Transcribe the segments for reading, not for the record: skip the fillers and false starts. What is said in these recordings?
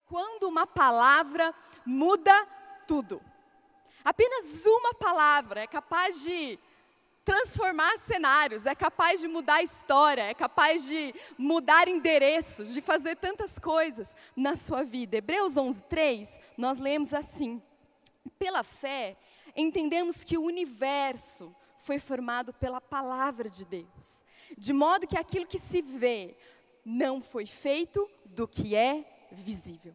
Quando uma palavra muda tudo. Apenas uma palavra é capaz de transformar cenários, é capaz de mudar a história, é capaz de mudar endereços, de fazer tantas coisas na sua vida. Hebreus 11:3, nós lemos assim: pela fé, entendemos que o universo foi formado pela palavra de Deus, de modo que aquilo que se vê não foi feito do que é visível.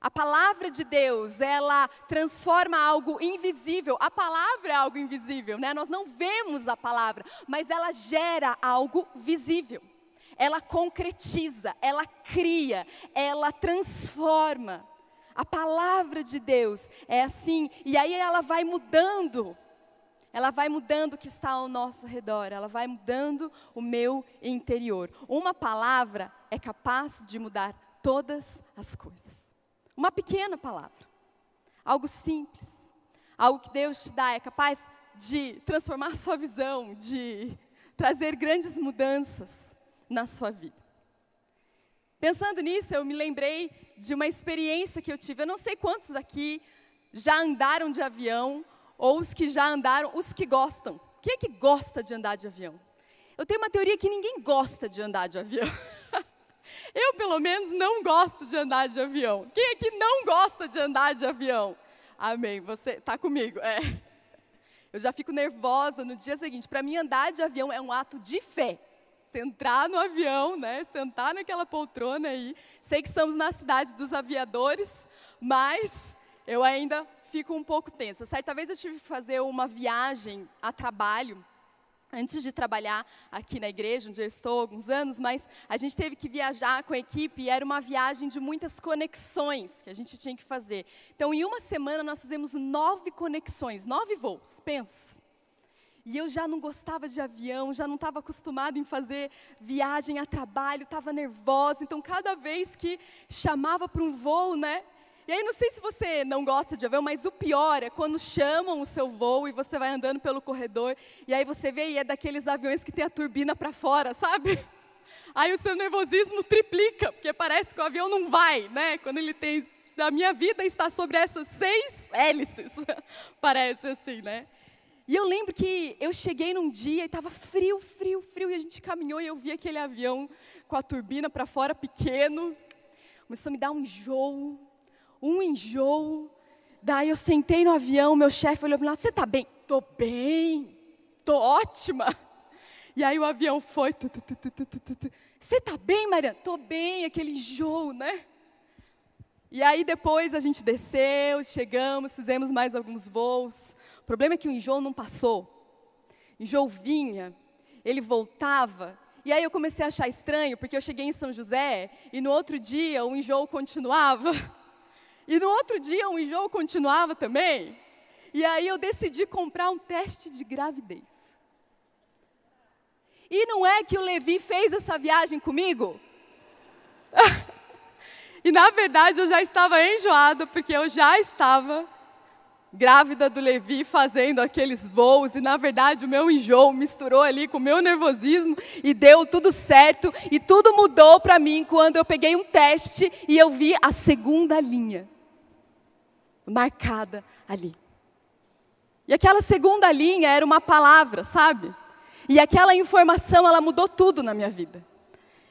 A palavra de Deus, ela transforma algo invisível. A palavra é algo invisível, né? Nós não vemos a palavra, mas ela gera algo visível. Ela concretiza, ela cria, ela transforma. A palavra de Deus é assim, e aí ela vai mudando. Ela vai mudando o que está ao nosso redor, ela vai mudando o meu interior. Uma palavra é capaz de mudar todas as coisas. Uma pequena palavra, algo simples, algo que Deus te dá, é capaz de transformar a sua visão, de trazer grandes mudanças na sua vida. Pensando nisso, eu me lembrei de uma experiência que eu tive. Eu não sei quantos aqui já andaram de avião, ou os que já andaram, os que gostam. Quem é que gosta de andar de avião? Eu tenho uma teoria que ninguém gosta de andar de avião. Eu, pelo menos, não gosto de andar de avião. Quem aqui não gosta de andar de avião? Amém, você está comigo. Eu já fico nervosa no dia seguinte. Para mim, andar de avião é um ato de fé. Você entrar no avião, né, sentar naquela poltrona aí. Sei que estamos na cidade dos aviadores, mas eu ainda fico um pouco tensa. Certa vez eu tive que fazer uma viagem a trabalho, antes de trabalhar aqui na igreja, onde eu estou há alguns anos, mas a gente teve que viajar com a equipe e era uma viagem de muitas conexões que a gente tinha que fazer. Então, em uma semana, nós fizemos 9 conexões, 9 voos, pensa. E eu já não gostava de avião, já não estava acostumada em fazer viagem a trabalho, estava nervosa. Então, cada vez que chamava para um voo, né? E aí, não sei se você não gosta de avião, mas o pior é quando chamam o seu voo e você vai andando pelo corredor, e aí você vê e é daqueles aviões que tem a turbina para fora, sabe? Aí o seu nervosismo triplica, porque parece que o avião não vai, né? Quando ele tem, a minha vida está sobre essas 6 hélices, parece assim, né? E eu lembro que eu cheguei num dia e estava frio, e a gente caminhou e eu vi aquele avião com a turbina para fora, pequeno, começou a me dar um enjoo, daí eu sentei no avião, meu chefe olhou para mim, você está bem? Estou bem, estou ótima. E aí o avião foi, você está bem, Mariana? Estou bem, aquele enjoo, né? E aí depois a gente desceu, chegamos, fizemos mais alguns voos. O problema é que o enjoo não passou, o enjoo vinha, ele voltava. E aí eu comecei a achar estranho, porque eu cheguei em São José, e no outro dia o enjoo continuava. E no outro dia o enjoo continuava também. E aí eu decidi comprar um teste de gravidez. E não é que o Levi fez essa viagem comigo? E na verdade eu já estava enjoada, porque eu já estava grávida do Levi, fazendo aqueles voos. E na verdade o meu enjoo misturou ali com o meu nervosismo. E deu tudo certo. E tudo mudou para mim quando eu peguei um teste e eu vi a segunda linha marcada ali. E aquela segunda linha era uma palavra, sabe? E aquela informação, ela mudou tudo na minha vida.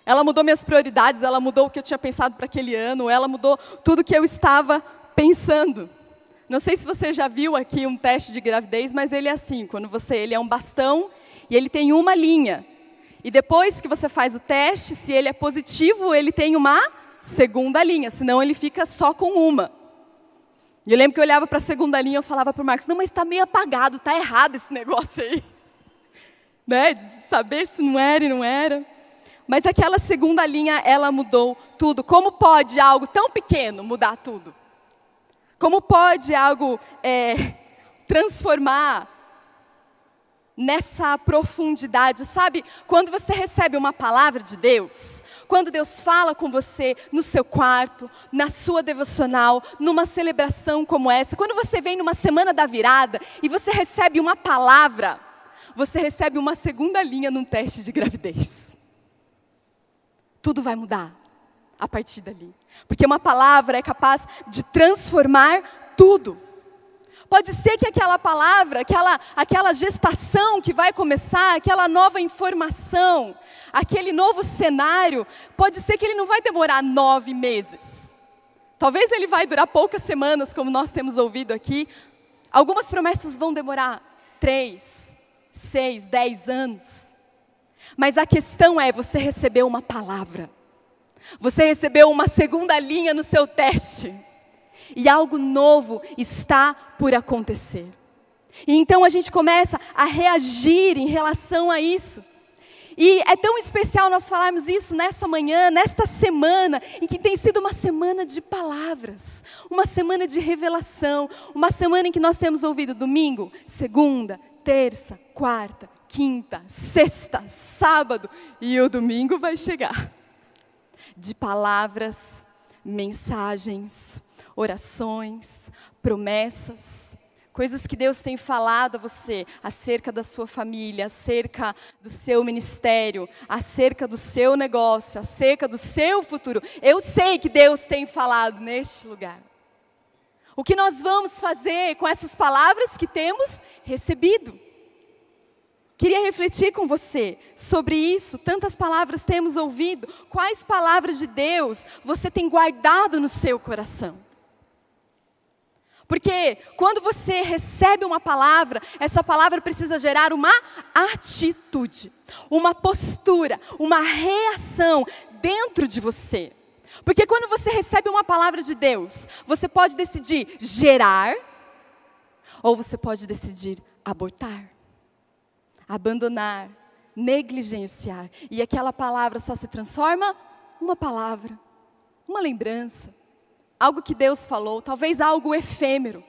Ela mudou minhas prioridades, ela mudou o que eu tinha pensado para aquele ano, ela mudou tudo que eu estava pensando. Não sei se você já viu aqui um teste de gravidez, mas ele é assim, ele é um bastão e ele tem uma linha. E depois que você faz o teste, se ele é positivo, ele tem uma segunda linha, senão ele fica só com uma. E eu lembro que eu olhava para a segunda linha e eu falava para o Marcos, não, mas está meio apagado, está errado esse negócio aí. Né? De saber se não era e não era. Mas aquela segunda linha, ela mudou tudo. Como pode algo tão pequeno mudar tudo? Como pode algo transformar nessa profundidade? Sabe, quando você recebe uma palavra de Deus, quando Deus fala com você no seu quarto, na sua devocional, numa celebração como essa, quando você vem numa semana da virada e você recebe uma palavra, você recebe uma segunda linha num teste de gravidez. Tudo vai mudar. a partir dali. Porque uma palavra é capaz de transformar tudo. Pode ser que aquela palavra, aquela gestação que vai começar, aquela nova informação, aquele novo cenário, pode ser que ele não vai demorar 9 meses. Talvez ele vai durar poucas semanas, como nós temos ouvido aqui. Algumas promessas vão demorar 3, 6, 10 anos. Mas a questão é, você recebeu uma palavra. Você recebeu uma segunda linha no seu teste. E algo novo está por acontecer. E então a gente começa a reagir em relação a isso. E é tão especial nós falarmos isso nessa manhã, nesta semana, em que tem sido uma semana de palavras, uma semana de revelação, uma semana em que nós temos ouvido domingo, segunda, terça, quarta, quinta, sexta, sábado, e o domingo vai chegar. De palavras, mensagens, orações, promessas, coisas que Deus tem falado a você acerca da sua família, acerca do seu ministério, acerca do seu negócio, acerca do seu futuro. Eu sei que Deus tem falado neste lugar. O que nós vamos fazer com essas palavras que temos recebido? Queria refletir com você sobre isso. Tantas palavras temos ouvido. Quais palavras de Deus você tem guardado no seu coração? Porque quando você recebe uma palavra, essa palavra precisa gerar uma atitude, uma postura, uma reação dentro de você. Porque quando você recebe uma palavra de Deus, você pode decidir gerar, ou você pode decidir abortar, abandonar, negligenciar. E aquela palavra só se transforma uma palavra, uma lembrança. Algo que Deus falou, talvez algo efêmero.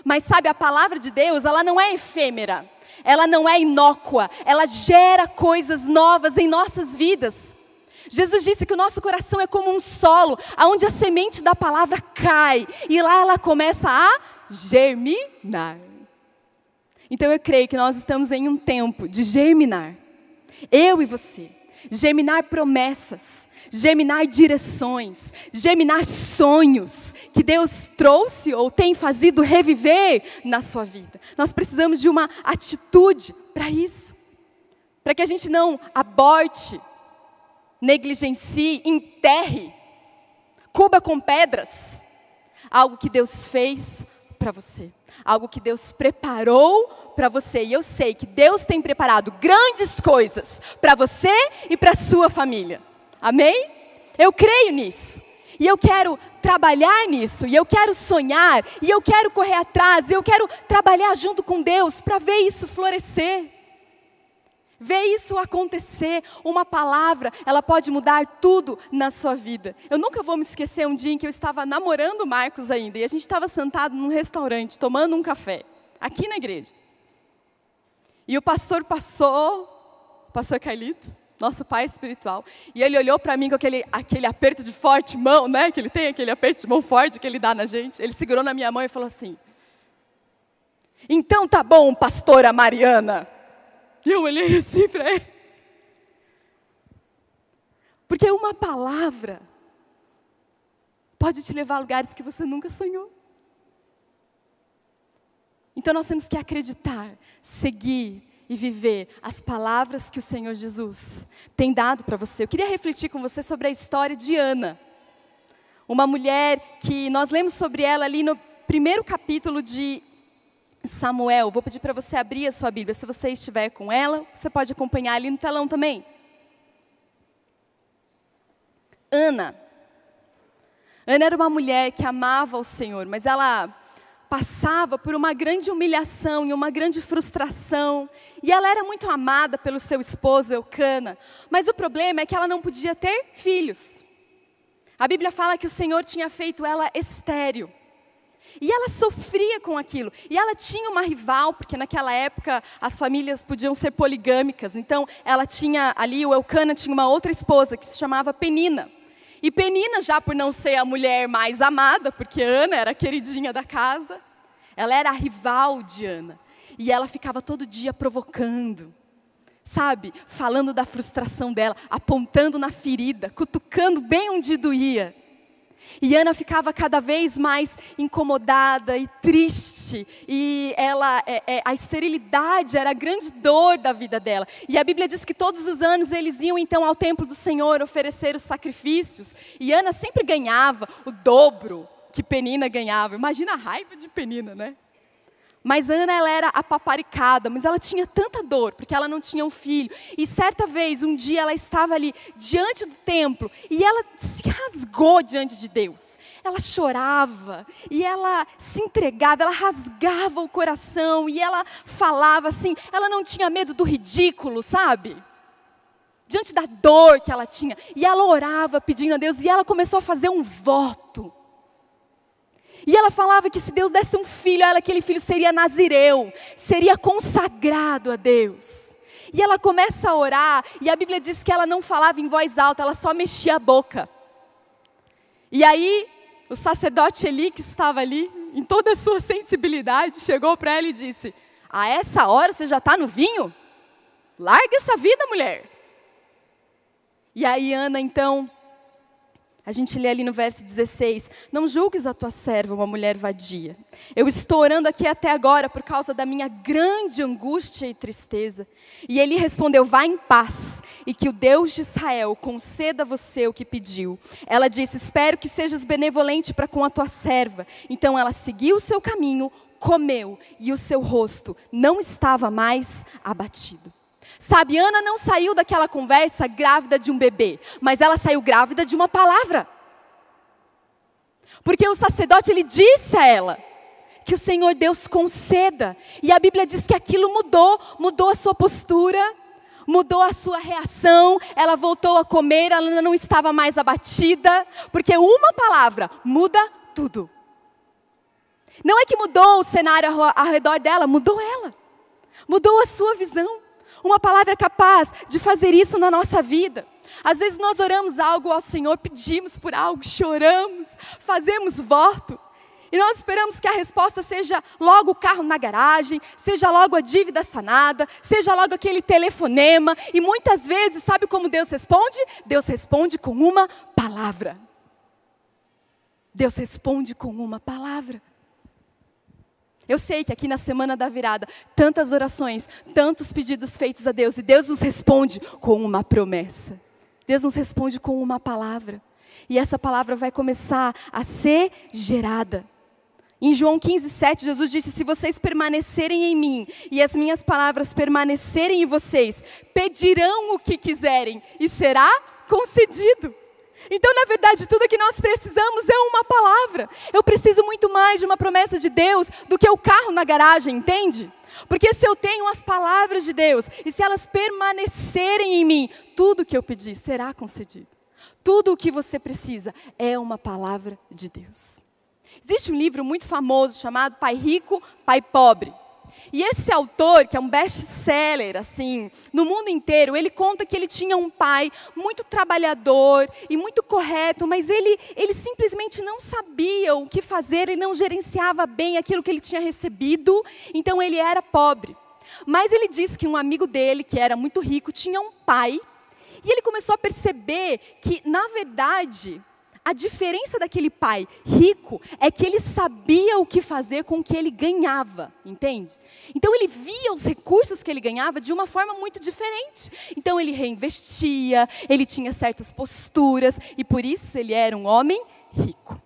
Mas sabe, a palavra de Deus, ela não é efêmera. Ela não é inócua. Ela gera coisas novas em nossas vidas. Jesus disse que o nosso coração é como um solo, onde a semente da palavra cai. E lá ela começa a germinar. Então eu creio que nós estamos em um tempo de germinar. Eu e você. Germinar promessas. Germinar direções, germinar sonhos que Deus trouxe ou tem fazido reviver na sua vida. Nós precisamos de uma atitude para isso. Para que a gente não aborte, negligencie, enterre, cubra com pedras algo que Deus fez para você. Algo que Deus preparou para você. E eu sei que Deus tem preparado grandes coisas para você e para a sua família. Amém? Eu creio nisso. E eu quero trabalhar nisso. E eu quero sonhar. E eu quero correr atrás. E eu quero trabalhar junto com Deus para ver isso florescer. Ver isso acontecer. Uma palavra, ela pode mudar tudo na sua vida. Eu nunca vou me esquecer um dia em que eu estava namorando o Marcos ainda. E a gente estava sentado num restaurante, tomando um café. Aqui na igreja. E o pastor passou, o pastor Carlito, nosso pai espiritual, e ele olhou para mim com aquele aperto de forte mão, né? Que ele tem aquele aperto de mão forte que ele dá na gente. Ele segurou na minha mão e falou assim: então tá bom, pastora Mariana. E eu olhei assim para ele. Porque uma palavra pode te levar a lugares que você nunca sonhou. Então nós temos que acreditar, seguir e viver as palavras que o Senhor Jesus tem dado para você. Eu queria refletir com você sobre a história de Ana. Uma mulher que nós lemos sobre ela ali no primeiro capítulo de Samuel. Vou pedir para você abrir a sua Bíblia. Se você estiver com ela, você pode acompanhar ali no telão também. Ana. Ana era uma mulher que amava o Senhor, mas ela passava por uma grande humilhação e uma grande frustração. E ela era muito amada pelo seu esposo, Eucana. Mas o problema é que ela não podia ter filhos. A Bíblia fala que o Senhor tinha feito ela estéril. E ela sofria com aquilo. E ela tinha uma rival, porque naquela época as famílias podiam ser poligâmicas. Então ela tinha ali, o Eucana tinha uma outra esposa que se chamava Penina. E Penina, já por não ser a mulher mais amada, porque Ana era a queridinha da casa, ela era a rival de Ana. E ela ficava todo dia provocando. sabe? Falando da frustração dela, apontando na ferida, cutucando bem onde doía. E Ana ficava cada vez mais incomodada e triste, e a esterilidade era a grande dor da vida dela. E a Bíblia diz que todos os anos eles iam então ao templo do Senhor oferecer os sacrifícios, e Ana sempre ganhava o dobro que Penina ganhava. Imagina a raiva de Penina, né? Mas Ana, ela era apaparicada, mas ela tinha tanta dor, porque ela não tinha um filho. E certa vez, um dia, ela estava ali, diante do templo, e ela se rasgou diante de Deus. Ela chorava, e ela se entregava, ela rasgava o coração, e ela falava assim, ela não tinha medo do ridículo, sabe? Diante da dor que ela tinha, e ela orava pedindo a Deus, e ela começou a fazer um voto. E ela falava que se Deus desse um filho a ela, aquele filho seria nazireu, seria consagrado a Deus. E ela começa a orar, e a Bíblia diz que ela não falava em voz alta, ela só mexia a boca. E aí, o sacerdote Eli, que estava ali, em toda a sua sensibilidade, chegou para ela e disse: a essa hora você já está no vinho? Larga essa vida, mulher. E aí Ana, então, a gente lê ali no verso 16, não julgues a tua serva uma mulher vadia. Eu estou orando aqui até agora por causa da minha grande angústia e tristeza. E ele respondeu, vá em paz, e que o Deus de Israel conceda a você o que pediu. Ela disse, espero que sejas benevolente para com a tua serva. Então ela seguiu o seu caminho, comeu, e o seu rosto não estava mais abatido. Sabe, Ana não saiu daquela conversa grávida de um bebê, mas ela saiu grávida de uma palavra. Porque o sacerdote, ele disse a ela, que o Senhor Deus conceda. E a Bíblia diz que aquilo mudou a sua postura, mudou a sua reação, ela voltou a comer, ela não estava mais abatida, porque uma palavra muda tudo. Não é que mudou o cenário ao redor dela, mudou ela, mudou a sua visão. Uma palavra é capaz de fazer isso na nossa vida. Às vezes nós oramos algo ao Senhor, pedimos por algo, choramos, fazemos voto. E nós esperamos que a resposta seja logo o carro na garagem, seja logo a dívida sanada, seja logo aquele telefonema. E muitas vezes, sabe como Deus responde? Deus responde com uma palavra. Deus responde com uma palavra. Eu sei que aqui na Semana da Virada, tantas orações, tantos pedidos feitos a Deus, e Deus nos responde com uma promessa. Deus nos responde com uma palavra. E essa palavra vai começar a ser gerada. Em João 15:7, Jesus disse, se vocês permanecerem em mim, e as minhas palavras permanecerem em vocês, pedirão o que quiserem, e será concedido. Então, na verdade, tudo que nós precisamos é uma palavra. Eu preciso muito mais de uma promessa de Deus do que o carro na garagem, entende? Porque se eu tenho as palavras de Deus, e se elas permanecerem em mim, tudo que eu pedir será concedido. Tudo o que você precisa é uma palavra de Deus. Existe um livro muito famoso chamado Pai Rico, Pai Pobre. E esse autor, que é um best-seller, assim, no mundo inteiro, ele conta que ele tinha um pai muito trabalhador e muito correto, mas ele simplesmente não sabia o que fazer, ele não gerenciava bem aquilo que ele tinha recebido, então ele era pobre. Mas ele disse que um amigo dele, que era muito rico, tinha um pai, e ele começou a perceber que, na verdade, a diferença daquele pai rico é que ele sabia o que fazer com o que ele ganhava, entende? Então ele via os recursos que ele ganhava de uma forma muito diferente. Então ele reinvestia, ele tinha certas posturas e por isso ele era um homem rico.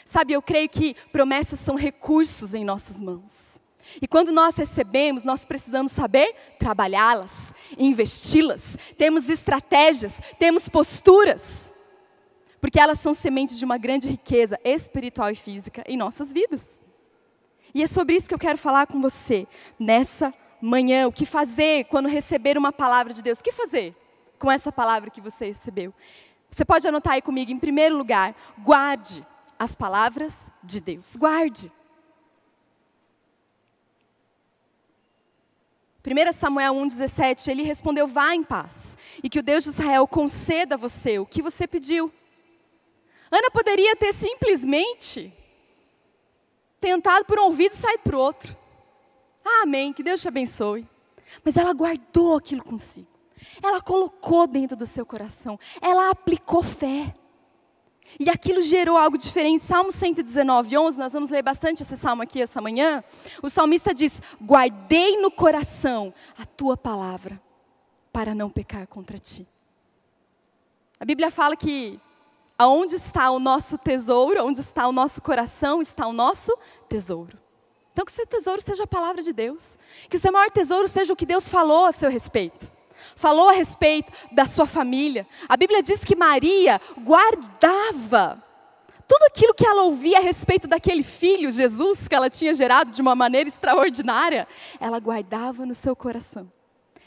Sabe, eu creio que promessas são recursos em nossas mãos. E quando nós recebemos, nós precisamos saber trabalhá-las, investi-las, temos estratégias, temos posturas. Porque elas são sementes de uma grande riqueza espiritual e física em nossas vidas. E é sobre isso que eu quero falar com você nessa manhã. O que fazer quando receber uma palavra de Deus? O que fazer com essa palavra que você recebeu? Você pode anotar aí comigo, em primeiro lugar, guarde as palavras de Deus. Guarde. 1 Samuel 1,17, ele respondeu, vá em paz, e que o Deus de Israel conceda a você o que você pediu. Ana poderia ter simplesmente tentado por um ouvido e saído para o outro. Amém, que Deus te abençoe. Mas ela guardou aquilo consigo. Ela colocou dentro do seu coração. Ela aplicou fé. E aquilo gerou algo diferente. Salmo 119, 11, nós vamos ler bastante esse salmo aqui essa manhã. O salmista diz: guardei no coração a tua palavra, para não pecar contra ti. A Bíblia fala que aonde está o nosso tesouro, onde está o nosso coração, está o nosso tesouro. Então que o seu tesouro seja a palavra de Deus. Que o seu maior tesouro seja o que Deus falou a seu respeito. Falou a respeito da sua família. A Bíblia diz que Maria guardava tudo aquilo que ela ouvia a respeito daquele filho, Jesus, que ela tinha gerado de uma maneira extraordinária. Ela guardava no seu coração.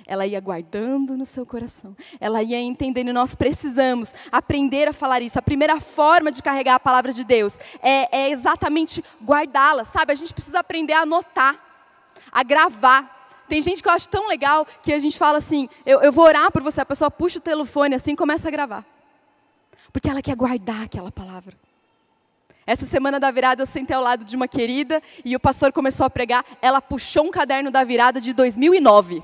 Ela ia guardando no seu coração. Ela ia entendendo. Nós precisamos aprender a falar isso. A primeira forma de carregar a palavra de Deus é exatamente guardá-la, sabe? A gente precisa aprender a anotar, a gravar. Tem gente que eu acho tão legal que a gente fala assim, eu vou orar por você, a pessoa puxa o telefone assim e começa a gravar. Porque ela quer guardar aquela palavra. Essa semana da virada eu sentei ao lado de uma querida e o pastor começou a pregar, ela puxou um caderno da virada de 2009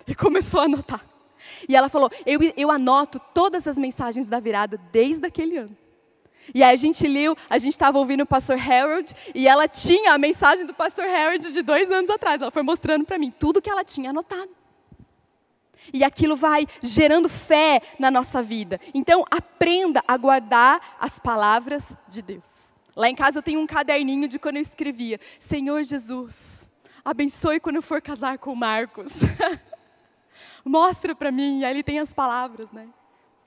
e começou a anotar. E ela falou, eu anoto todas as mensagens da virada desde aquele ano. E aí a gente leu, a gente estava ouvindo o pastor Harold, e ela tinha a mensagem do pastor Harold de 2 anos atrás. Ela foi mostrando para mim tudo que ela tinha anotado. E aquilo vai gerando fé na nossa vida. Então, aprenda a guardar as palavras de Deus. Lá em casa eu tenho um caderninho de quando eu escrevia, Senhor Jesus, abençoe quando eu for casar com o Marcos. Mostra para mim, e aí ele tem as palavras, né?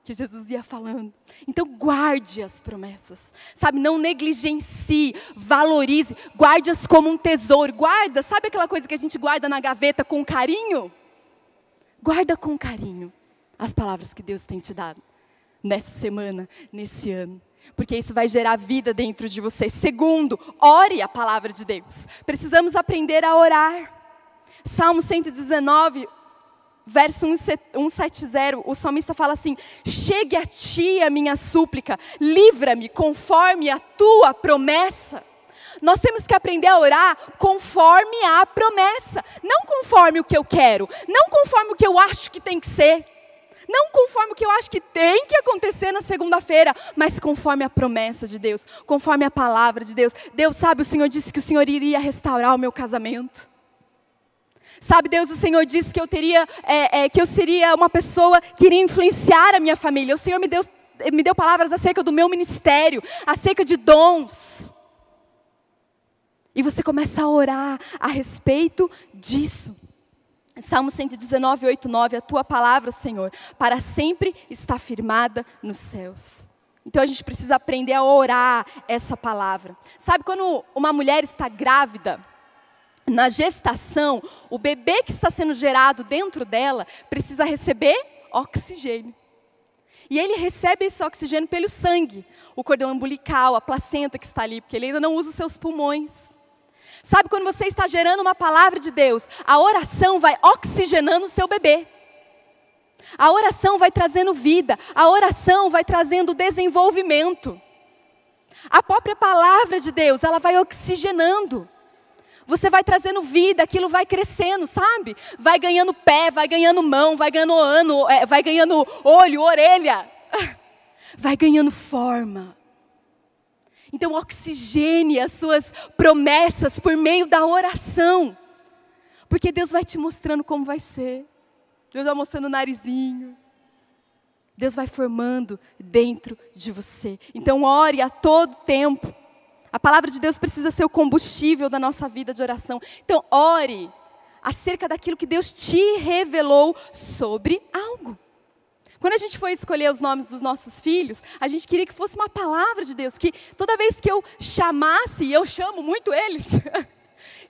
Que Jesus ia falando. Então guarde as promessas, sabe, não negligencie, valorize, guarde-as como um tesouro, guarda, sabe aquela coisa que a gente guarda na gaveta com carinho? Guarda com carinho as palavras que Deus tem te dado, nessa semana, nesse ano, porque isso vai gerar vida dentro de você. Segundo, ore a palavra de Deus, precisamos aprender a orar. Salmo 119, verso 170, o salmista fala assim, chegue a ti a minha súplica, livra-me conforme a tua promessa. Nós temos que aprender a orar conforme a promessa, não conforme o que eu quero, não conforme o que eu acho que tem que ser, não conforme o que eu acho que tem que acontecer na segunda-feira, mas conforme a promessa de Deus, conforme a palavra de Deus. Deus, sabe, o Senhor disse que o Senhor iria restaurar o meu casamento. Sabe, Deus, o Senhor disse que eu seria uma pessoa que iria influenciar a minha família. O Senhor me deu palavras acerca do meu ministério, acerca de dons. E você começa a orar a respeito disso. Salmo 119, 8, 9, a tua palavra, Senhor, para sempre está firmada nos céus. Então a gente precisa aprender a orar essa palavra. Sabe, quando uma mulher está grávida, na gestação, o bebê que está sendo gerado dentro dela precisa receber oxigênio. E ele recebe esse oxigênio pelo sangue, o cordão umbilical, a placenta que está ali, porque ele ainda não usa os seus pulmões. Sabe, quando você está gerando uma palavra de Deus, a oração vai oxigenando o seu bebê. A oração vai trazendo vida, a oração vai trazendo desenvolvimento. A própria palavra de Deus, ela vai oxigenando. Você vai trazendo vida, aquilo vai crescendo, sabe? Vai ganhando pé, vai ganhando mão, vai ganhando vai ganhando olho, orelha. Vai ganhando forma. Então oxigene as suas promessas por meio da oração. Porque Deus vai te mostrando como vai ser. Deus vai mostrando o narizinho. Deus vai formando dentro de você. Então ore a todo tempo. A palavra de Deus precisa ser o combustível da nossa vida de oração. Então, ore acerca daquilo que Deus te revelou sobre algo. Quando a gente foi escolher os nomes dos nossos filhos, a gente queria que fosse uma palavra de Deus, que toda vez que eu chamasse, e eu chamo muito eles,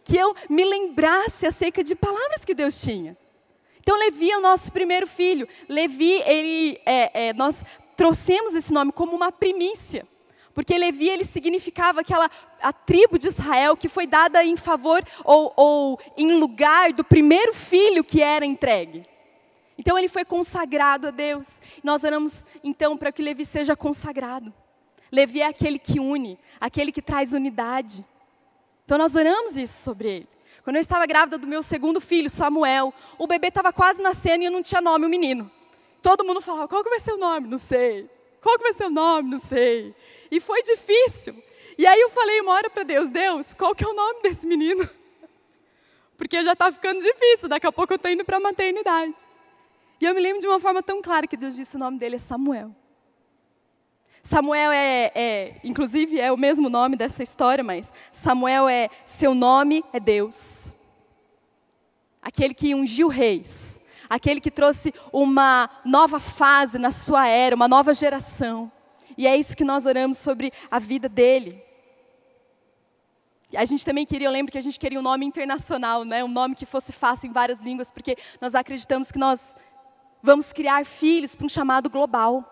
que eu me lembrasse acerca de palavras que Deus tinha. Então, Levi é o nosso primeiro filho. Levi, nós trouxemos esse nome como uma primícia. Porque Levi, ele significava a tribo de Israel que foi dada em favor ou em lugar do primeiro filho que era entregue. Então ele foi consagrado a Deus. Nós oramos então para que Levi seja consagrado. Levi é aquele que une, aquele que traz unidade. Então nós oramos isso sobre ele. Quando eu estava grávida do meu segundo filho, Samuel, o bebê estava quase nascendo e eu não tinha nome, o menino. Todo mundo falava, qual que vai ser o nome? Não sei. Qual que vai ser o nome? Não sei. E foi difícil. E aí eu falei uma hora para Deus, Deus, qual que é o nome desse menino? Porque já está ficando difícil, daqui a pouco eu estou indo para a maternidade. E eu me lembro de uma forma tão clara que Deus disse o nome dele é Samuel. Samuel inclusive é o mesmo nome dessa história, mas Samuel seu nome é Deus. Aquele que ungiu reis, aquele que trouxe uma nova fase na sua era, uma nova geração. E é isso que nós oramos sobre a vida dele. A gente também eu lembro que a gente queria um nome internacional, né? Um nome que fosse fácil em várias línguas, porque nós acreditamos que nós vamos criar filhos para um chamado global.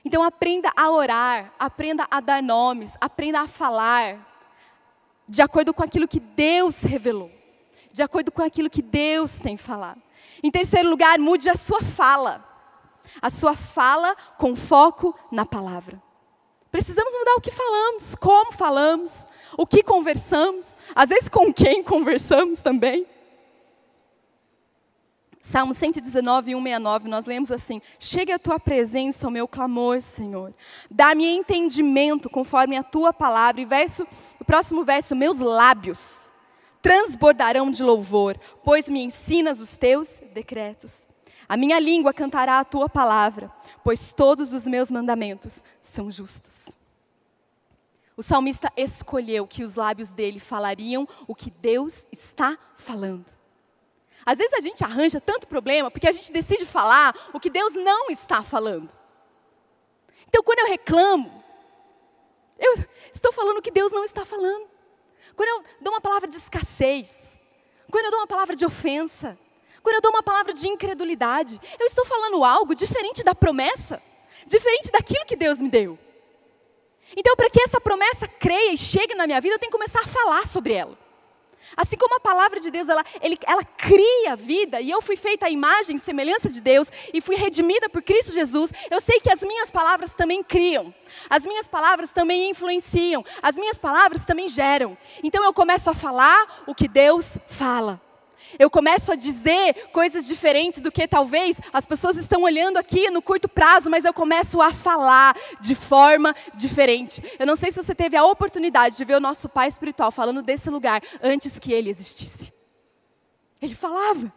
Então aprenda a orar, aprenda a dar nomes, aprenda a falar, de acordo com aquilo que Deus revelou, de acordo com aquilo que Deus tem falado. Em terceiro lugar, mude a sua fala com foco na palavra. Precisamos mudar o que falamos, como falamos, o que conversamos, às vezes com quem conversamos também. Salmo 119, 169, nós lemos assim, chegue à tua presença o meu clamor, Senhor. Dá-me entendimento conforme a tua palavra. E o próximo verso, meus lábios transbordarão de louvor, pois me ensinas os teus decretos. A minha língua cantará a tua palavra, pois todos os meus mandamentos são justos. O salmista escolheu que os lábios dele falariam o que Deus está falando. Às vezes a gente arranja tanto problema porque a gente decide falar o que Deus não está falando. Então quando eu reclamo, eu estou falando o que Deus não está falando. Quando eu dou uma palavra de escassez, quando eu dou uma palavra de ofensa, quando eu dou uma palavra de incredulidade, eu estou falando algo diferente da promessa, diferente daquilo que Deus me deu. Então para que essa promessa creia e chegue na minha vida, eu tenho que começar a falar sobre ela. Assim como a palavra de Deus, ela cria vida, e eu fui feita à imagem e semelhança de Deus, e fui redimida por Cristo Jesus, eu sei que as minhas palavras também criam, as minhas palavras também influenciam, as minhas palavras também geram. Então eu começo a falar o que Deus fala. Eu começo a dizer coisas diferentes do que talvez as pessoas estão olhando aqui no curto prazo, mas eu começo a falar de forma diferente. Eu não sei se você teve a oportunidade de ver o nosso pai espiritual falando desse lugar antes que ele existisse. Ele falava.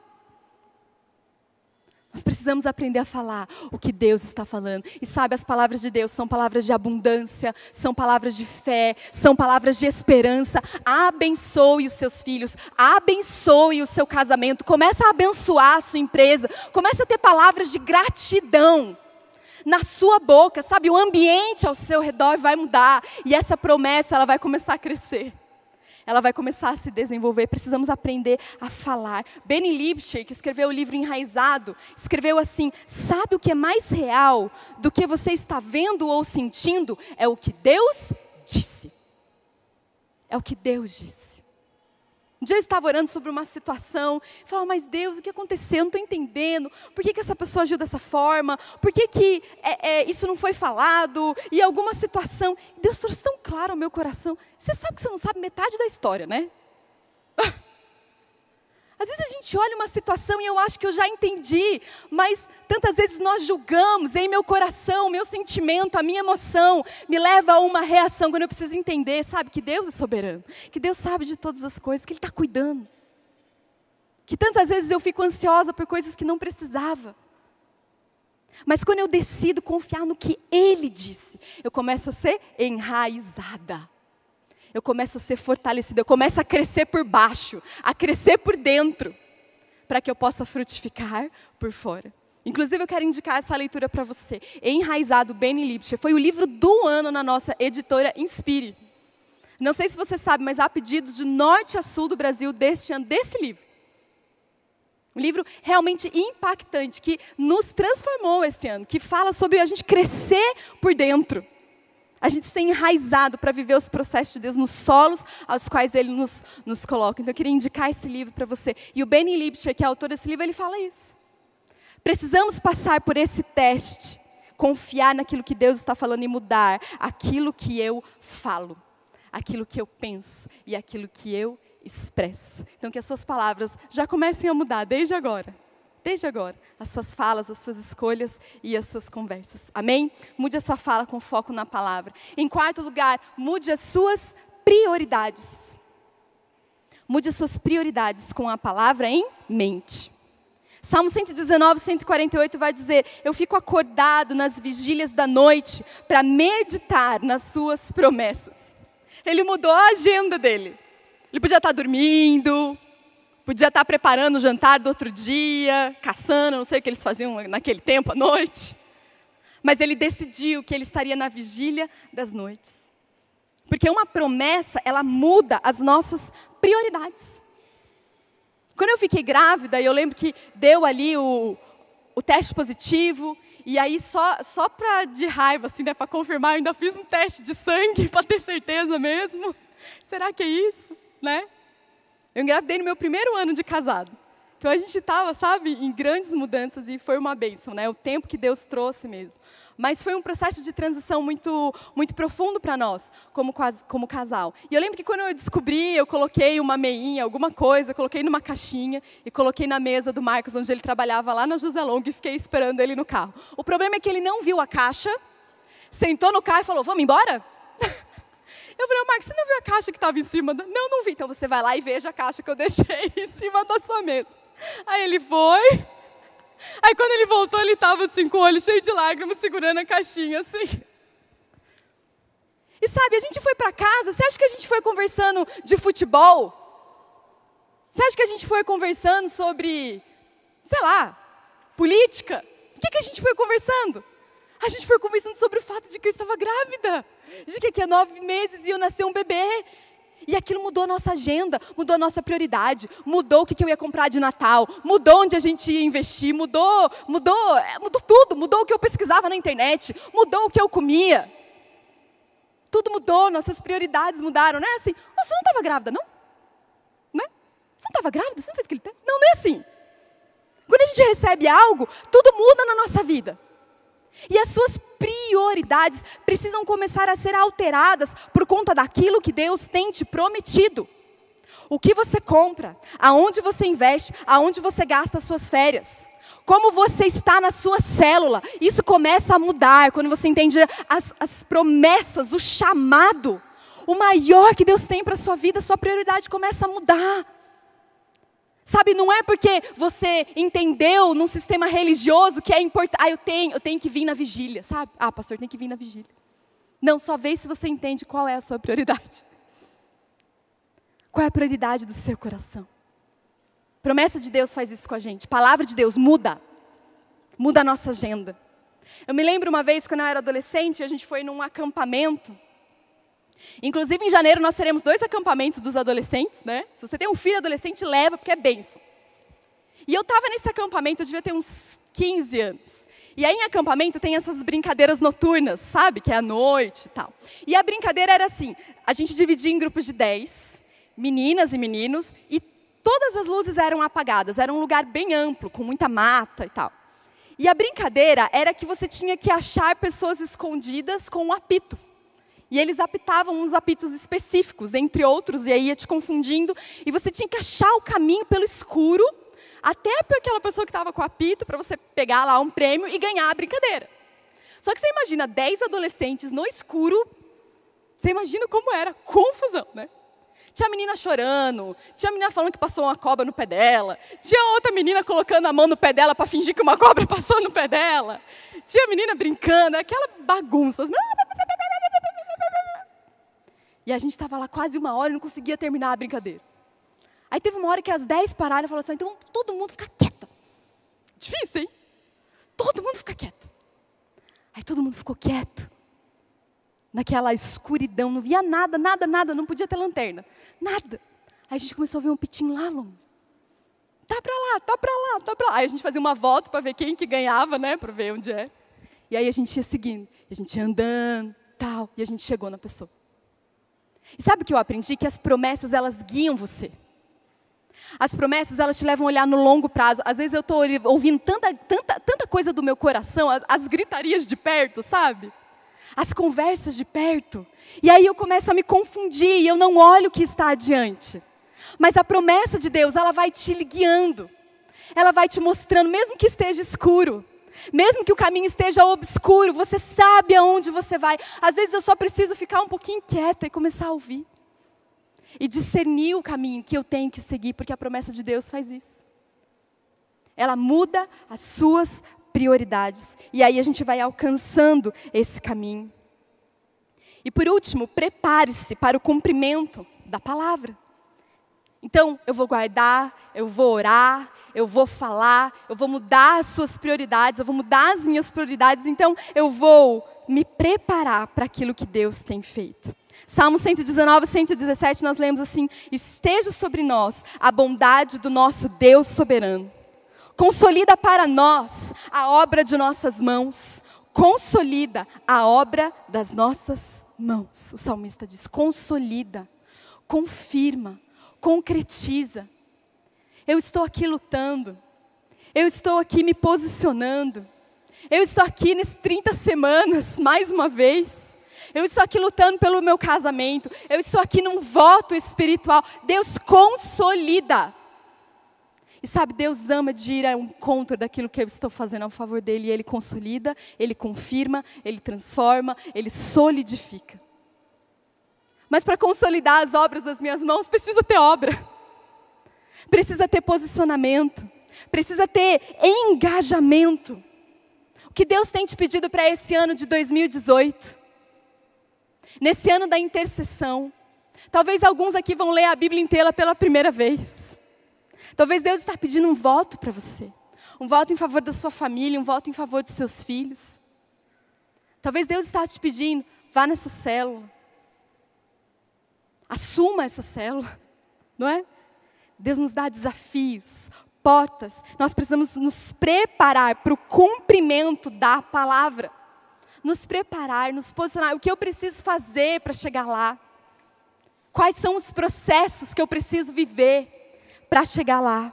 Nós precisamos aprender a falar o que Deus está falando. E sabe, as palavras de Deus são palavras de abundância, são palavras de fé, são palavras de esperança. Abençoe os seus filhos, abençoe o seu casamento, comece a abençoar a sua empresa, comece a ter palavras de gratidão na sua boca, sabe? O ambiente ao seu redor vai mudar e essa promessa ela vai começar a crescer. Ela vai começar a se desenvolver, precisamos aprender a falar. Benny Lipscher, que escreveu o livro Enraizado, escreveu assim, sabe o que é mais real do que você está vendo ou sentindo? É o que Deus disse. É o que Deus disse. Um dia eu estava orando sobre uma situação, e falava, mas Deus, o que aconteceu? Eu não estou entendendo. Por que essa pessoa agiu dessa forma? Por que isso não foi falado? E alguma situação. E Deus trouxe tão claro ao meu coração. Você sabe que você não sabe metade da história, né? Às vezes a gente olha uma situação e eu acho que eu já entendi, mas tantas vezes nós julgamos, em meu coração, meu sentimento, a minha emoção, me leva a uma reação quando eu preciso entender, sabe, que Deus é soberano, que Deus sabe de todas as coisas, que Ele está cuidando. Que tantas vezes eu fico ansiosa por coisas que não precisava. Mas quando eu decido confiar no que Ele disse, eu começo a ser enraizada. Eu começo a ser fortalecida, eu começo a crescer por baixo, a crescer por dentro, para que eu possa frutificar por fora. Inclusive eu quero indicar essa leitura para você. Enraizado, Benny Lipscher, foi o livro do ano na nossa editora Inspire. Não sei se você sabe, mas há pedidos de norte a sul do Brasil deste ano, desse livro. Um livro realmente impactante, que nos transformou esse ano, que fala sobre a gente crescer por dentro. A gente ser enraizado para viver os processos de Deus nos solos aos quais Ele nos coloca. Então eu queria indicar esse livro para você. E o Benny Lipscher, que é autor desse livro, ele fala isso. Precisamos passar por esse teste, confiar naquilo que Deus está falando e mudar aquilo que eu falo, aquilo que eu penso e aquilo que eu expressa. Então, que as suas palavras já comecem a mudar desde agora. Desde agora, as suas falas, as suas escolhas e as suas conversas. Amém? Mude a sua fala com foco na palavra. Em quarto lugar, mude as suas prioridades. Mude as suas prioridades com a palavra em mente. Salmo 119, 148 vai dizer: eu fico acordado nas vigílias da noite para meditar nas suas promessas. Ele mudou a agenda dele. Ele podia estar dormindo, podia estar preparando o jantar do outro dia, caçando, não sei o que eles faziam naquele tempo à noite. Mas ele decidiu que ele estaria na vigília das noites. Porque uma promessa, ela muda as nossas prioridades. Quando eu fiquei grávida, eu lembro que deu ali o teste positivo, e aí só de raiva, assim, né, para confirmar, eu ainda fiz um teste de sangue para ter certeza mesmo. Será que é isso, né? Eu engravidei no meu primeiro ano de casado. Então a gente estava, sabe, em grandes mudanças e foi uma bênção, né? O tempo que Deus trouxe mesmo. Mas foi um processo de transição muito, muito profundo para nós, como casal. E eu lembro que quando eu descobri, eu coloquei uma meinha, alguma coisa, coloquei numa caixinha e coloquei na mesa do Marcos, onde ele trabalhava lá na José Long, e fiquei esperando ele no carro. O problema é que ele não viu a caixa, sentou no carro e falou: vamos embora? Eu falei: Marcos, você não viu a caixa que estava em cima? Não, não vi. Então você vai lá e veja a caixa que eu deixei em cima da sua mesa. Aí ele foi. Aí quando ele voltou, ele estava assim, com o olho cheio de lágrimas, segurando a caixinha, assim. E sabe, a gente foi para casa, você acha que a gente foi conversando de futebol? Você acha que a gente foi conversando sobre, sei lá, política? O que a gente foi conversando? A gente foi conversando sobre o fato de que eu estava grávida. De que daqui a 9 meses ia nascer um bebê. E aquilo mudou a nossa agenda, mudou a nossa prioridade, mudou o que eu ia comprar de Natal, mudou onde a gente ia investir, mudou tudo, mudou o que eu pesquisava na internet, mudou o que eu comia. Tudo mudou, nossas prioridades mudaram, não é assim? Oh, você não estava grávida, não? Né? Você não estava grávida? Você não fez aquele teste? Não, não é assim. Quando a gente recebe algo, tudo muda na nossa vida. E as suas prioridades precisam começar a ser alteradas por conta daquilo que Deus tem te prometido. O que você compra, aonde você investe, aonde você gasta as suas férias. Como você está na sua célula. Isso começa a mudar quando você entende as promessas, o chamado. O maior que Deus tem para a sua vida, a sua prioridade começa a mudar. Sabe, não é porque você entendeu num sistema religioso que é importante. Eu tenho que vir na vigília, sabe? Pastor, tem que vir na vigília. Não, só vê se você entende qual é a sua prioridade. Qual é a prioridade do seu coração? Promessa de Deus faz isso com a gente. Palavra de Deus muda. Muda a nossa agenda. Eu me lembro uma vez, quando eu era adolescente, a gente foi num acampamento. Inclusive, em janeiro, nós teremos 2 acampamentos dos adolescentes, né? Se você tem um filho adolescente, leva, porque é bênção. E eu estava nesse acampamento, eu devia ter uns 15 anos. E aí, em acampamento, tem essas brincadeiras noturnas, sabe? Que é à noite e tal. E a brincadeira era assim, a gente dividia em grupos de 10, meninas e meninos, e todas as luzes eram apagadas. Era um lugar bem amplo, com muita mata e tal. E a brincadeira era que você tinha que achar pessoas escondidas com um apito. E eles apitavam uns apitos específicos, entre outros, e aí ia te confundindo. E você tinha que achar o caminho pelo escuro, até para aquela pessoa que estava com o apito, para você pegar lá um prêmio e ganhar a brincadeira. Só que você imagina 10 adolescentes no escuro, você imagina como era, confusão, né? Tinha a menina chorando, tinha a menina falando que passou uma cobra no pé dela, tinha outra menina colocando a mão no pé dela para fingir que uma cobra passou no pé dela, tinha a menina brincando, aquela bagunça. E a gente estava lá quase 1 hora e não conseguia terminar a brincadeira. Aí teve uma hora que as 10 pararam e falaram assim: então todo mundo fica quieto. Difícil, hein? Todo mundo fica quieto. Aí todo mundo ficou quieto. Naquela escuridão, não via nada, não podia ter lanterna. Nada. Aí a gente começou a ver um pitinho lá longe. Tá pra lá. Aí a gente fazia uma volta para ver quem que ganhava, né? Para ver onde é. E aí a gente ia seguindo. E a gente ia andando, tal. E a gente chegou na pessoa. E sabe o que eu aprendi? Que as promessas, elas guiam você. As promessas, elas te levam a olhar no longo prazo. Às vezes eu estou ouvindo tanta coisa do meu coração, as gritarias de perto, sabe? As conversas de perto. E aí eu começo a me confundir e eu não olho o que está adiante. Mas a promessa de Deus, ela vai te guiando. Ela vai te mostrando, mesmo que esteja escuro, mesmo que o caminho esteja obscuro, você sabe aonde você vai. Às vezes eu só preciso ficar um pouquinho quieta e começar a ouvir. E discernir o caminho que eu tenho que seguir, porque a promessa de Deus faz isso. Ela muda as suas prioridades. E aí a gente vai alcançando esse caminho. E por último, prepare-se para o cumprimento da palavra. Então, eu vou guardar, eu vou orar, eu vou falar, eu vou mudar as suas prioridades, eu vou mudar as minhas prioridades. Então, eu vou me preparar para aquilo que Deus tem feito. Salmo 119, 117, nós lemos assim: esteja sobre nós a bondade do nosso Deus soberano. Consolida para nós a obra de nossas mãos. Consolida a obra das nossas mãos. O salmista diz: consolida, confirma, concretiza. Eu estou aqui lutando. Eu estou aqui me posicionando. Eu estou aqui nesses 30 semanas, mais uma vez. Eu estou aqui lutando pelo meu casamento. Eu estou aqui num voto espiritual. Deus consolida. E sabe, Deus ama de ir ao encontro daquilo que eu estou fazendo ao favor dEle. E Ele consolida, Ele confirma, Ele transforma, Ele solidifica. Mas para consolidar as obras das minhas mãos, precisa ter obra. Precisa ter posicionamento. Precisa ter engajamento. O que Deus tem te pedido para esse ano de 2018? Nesse ano da intercessão, talvez alguns aqui vão ler a Bíblia inteira pela primeira vez. Talvez Deus está pedindo um voto para você. Um voto em favor da sua família, um voto em favor dos seus filhos. Talvez Deus está te pedindo, vá nessa célula. Assuma essa célula, não é? Deus nos dá desafios, portas. Nós precisamos nos preparar para o cumprimento da palavra. Nos preparar, nos posicionar. O que eu preciso fazer para chegar lá? Quais são os processos que eu preciso viver para chegar lá?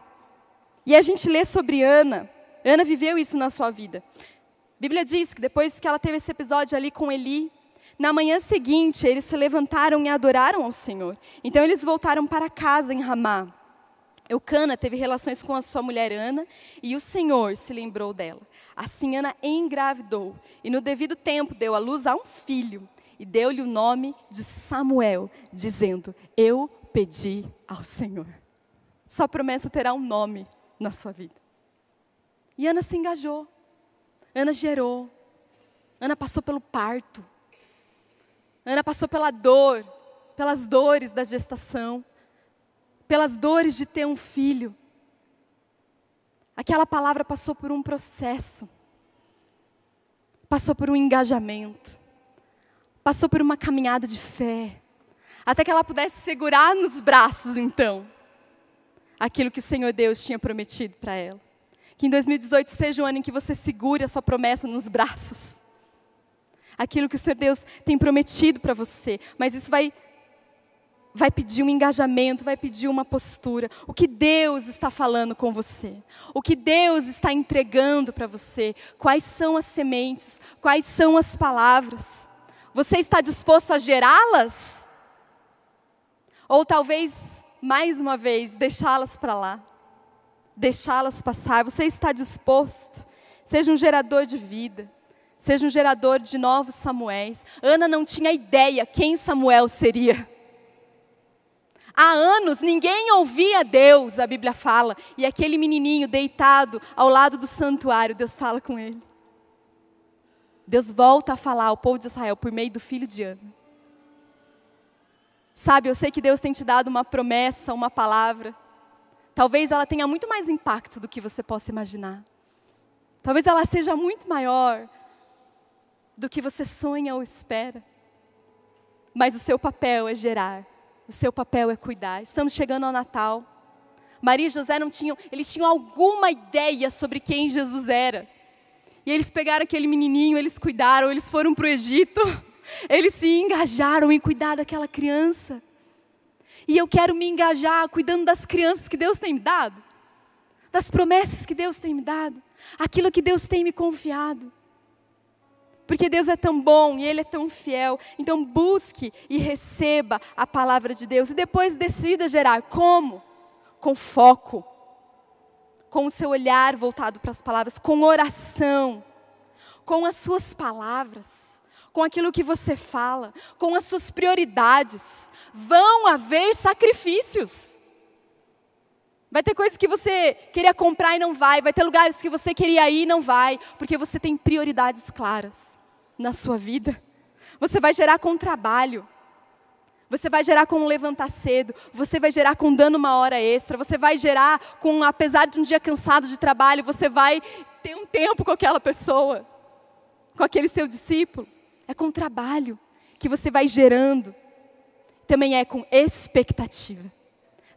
E a gente lê sobre Ana. Ana viveu isso na sua vida. A Bíblia diz que depois que ela teve esse episódio ali com Eli, na manhã seguinte, eles se levantaram e adoraram ao Senhor. Então eles voltaram para casa em Ramá. Eucana teve relações com a sua mulher Ana, e o Senhor se lembrou dela. Assim Ana engravidou, e no devido tempo deu à luz a um filho, e deu-lhe o nome de Samuel, dizendo: eu pedi ao Senhor. Sua promessa terá um nome na sua vida. E Ana se engajou, Ana gerou, Ana passou pelo parto, Ana passou pela dor, pelas dores da gestação, pelas dores de ter um filho. Aquela palavra passou por um processo, passou por um engajamento, passou por uma caminhada de fé, até que ela pudesse segurar nos braços, então, aquilo que o Senhor Deus tinha prometido para ela. Que em 2018 seja um ano em que você segure a sua promessa nos braços. Aquilo que o Senhor Deus tem prometido para você, mas isso vai pedir um engajamento, vai pedir uma postura. O que Deus está falando com você? O que Deus está entregando para você? Quais são as sementes? Quais são as palavras? Você está disposto a gerá-las? Ou talvez, mais uma vez, deixá-las para lá? Deixá-las passar? Você está disposto? Seja um gerador de vida. Seja um gerador de novos Samuéis. Ana não tinha ideia quem Samuel seria. Há anos ninguém ouvia Deus, a Bíblia fala. E aquele menininho deitado ao lado do santuário, Deus fala com ele. Deus volta a falar ao povo de Israel por meio do filho de Ana. Sabe, eu sei que Deus tem te dado uma promessa, uma palavra. Talvez ela tenha muito mais impacto do que você possa imaginar. Talvez ela seja muito maior do que você sonha ou espera. Mas o seu papel é gerar. O seu papel é cuidar. Estamos chegando ao Natal. Maria e José eles tinham alguma ideia sobre quem Jesus era. E eles pegaram aquele menininho, eles cuidaram, eles foram para o Egito. Eles se engajaram em cuidar daquela criança. E eu quero me engajar cuidando das crianças que Deus tem me dado. Das promessas que Deus tem me dado. Aquilo que Deus tem me confiado. Porque Deus é tão bom e Ele é tão fiel. Então busque e receba a palavra de Deus. E depois decida gerar. Como? Com foco. Com o seu olhar voltado para as palavras. Com oração. Com as suas palavras. Com aquilo que você fala. Com as suas prioridades. Vão haver sacrifícios. Vai ter coisas que você queria comprar e não vai. Vai ter lugares que você queria ir e não vai. Porque você tem prioridades claras na sua vida. Você vai gerar com trabalho. Você vai gerar com levantar cedo. Você vai gerar com dando uma hora extra. Você vai gerar com, apesar de um dia cansado de trabalho, você vai ter um tempo com aquela pessoa. Com aquele seu discípulo. É com trabalho que você vai gerando. Também é com expectativa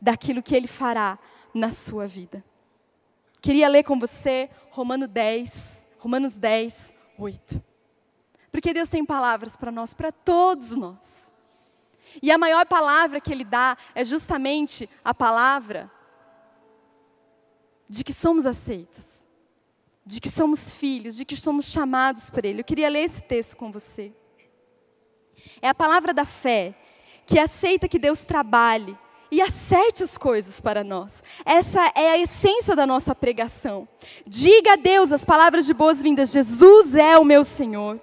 daquilo que Ele fará na sua vida. Queria ler com você Romanos 10, 8. Porque Deus tem palavras para nós, para todos nós. E a maior palavra que Ele dá é justamente a palavra de que somos aceitos, de que somos filhos, de que somos chamados por Ele. Eu queria ler esse texto com você. É a palavra da fé, que aceita que Deus trabalhe e acerte as coisas para nós. Essa é a essência da nossa pregação. Diga a Deus as palavras de boas-vindas. Jesus é o meu Senhor.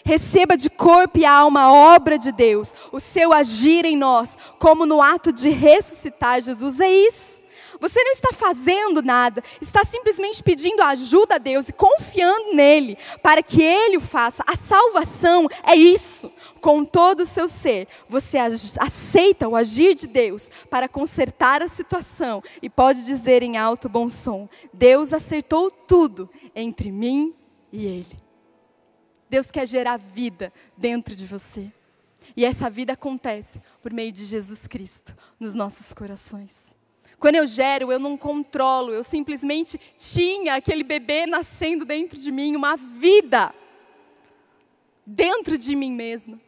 Receba de corpo e alma a obra de Deus, o seu agir em nós, como no ato de ressuscitar Jesus. É isso. Você não está fazendo nada, está simplesmente pedindo ajuda a Deus e confiando nele, para que Ele o faça. A salvação é isso. Com todo o seu ser, você aceita o agir de Deus para consertar a situação e pode dizer em alto bom som: Deus acertou tudo entre mim e Ele. Deus quer gerar vida dentro de você. E essa vida acontece por meio de Jesus Cristo nos nossos corações. Quando eu gero, eu não controlo, eu simplesmente tinha aquele bebê nascendo dentro de mim, uma vida dentro de mim mesma.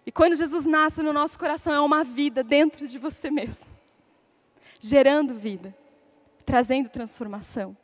E quando Jesus nasce no nosso coração, é uma vida dentro de você mesmo. Gerando vida, trazendo transformação.